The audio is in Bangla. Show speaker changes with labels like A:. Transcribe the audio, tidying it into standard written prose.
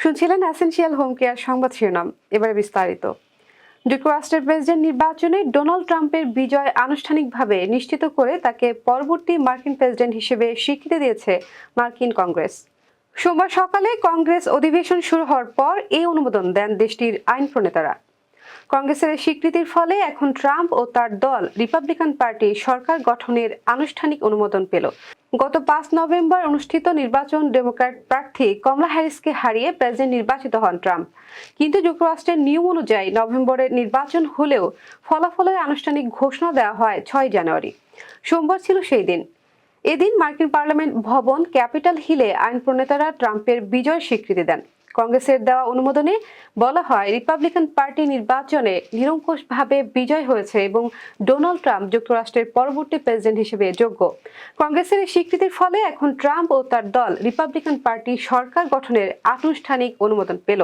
A: শুনছিলেন এসেনশিয়াল হোম কেয়ার সংবাদ শিরোনাম। এবারে বিস্তারিত। যুক্তরাষ্ট্রের প্রেসিডেন্ট নির্বাচনে ডোনাল্ড ট্রাম্পের বিজয় আনুষ্ঠানিকভাবে নিশ্চিত করে তাকে পরবর্তী মার্কিন প্রেসিডেন্ট হিসেবে স্বীকৃতি দিয়েছে মার্কিন কংগ্রেস। সোমবার সকালে কংগ্রেস অধিবেশন শুরু হওয়ার পর এই অনুমোদন দেন দেশটির আইন প্রণেতারা। কংগ্রেসের স্বীকৃতির ফলে এখন ট্রাম্প ও তার দল রিপাবলিকান পার্টি সরকার গঠনের আনুষ্ঠানিক অনুমোদন পেল। গত 5 নভেম্বর অনুষ্ঠিত নির্বাচন ডেমোক্র্যাট প্রার্থী কমলা হ্যারিসকে হারিয়ে প্রেসিডেন্ট নির্বাচিত হন ট্রাম্প। কিন্তু যুক্তরাষ্ট্রের নিয়ম অনুযায়ী নভেম্বরে নির্বাচন হলেও ফলাফলের আনুষ্ঠানিক ঘোষণা দেওয়া হয় 6 জানুয়ারি। সোমবার ছিল সেই দিন। এদিন মার্কিন পার্লামেন্ট ভবন ক্যাপিটাল হিলে আইন প্রণেতারা ট্রাম্পের বিজয় স্বীকৃতি দেন। কংগ্রেসের দেওয়া অনুমোদনে বলা হয়, রিপাবলিকান পার্টি নির্বাচনে নিরঙ্কুশভাবে বিজয় হয়েছে এবং ডোনাল্ড ট্রাম্প যুক্তরাষ্ট্রের পরবর্তী প্রেসিডেন্ট হিসেবে যোগ্য। কংগ্রেসের এই স্বীকৃতির ফলে এখন ট্রাম্প ও তার দল রিপাবলিকান পার্টি সরকার গঠনের আনুষ্ঠানিক অনুমোদন পেল।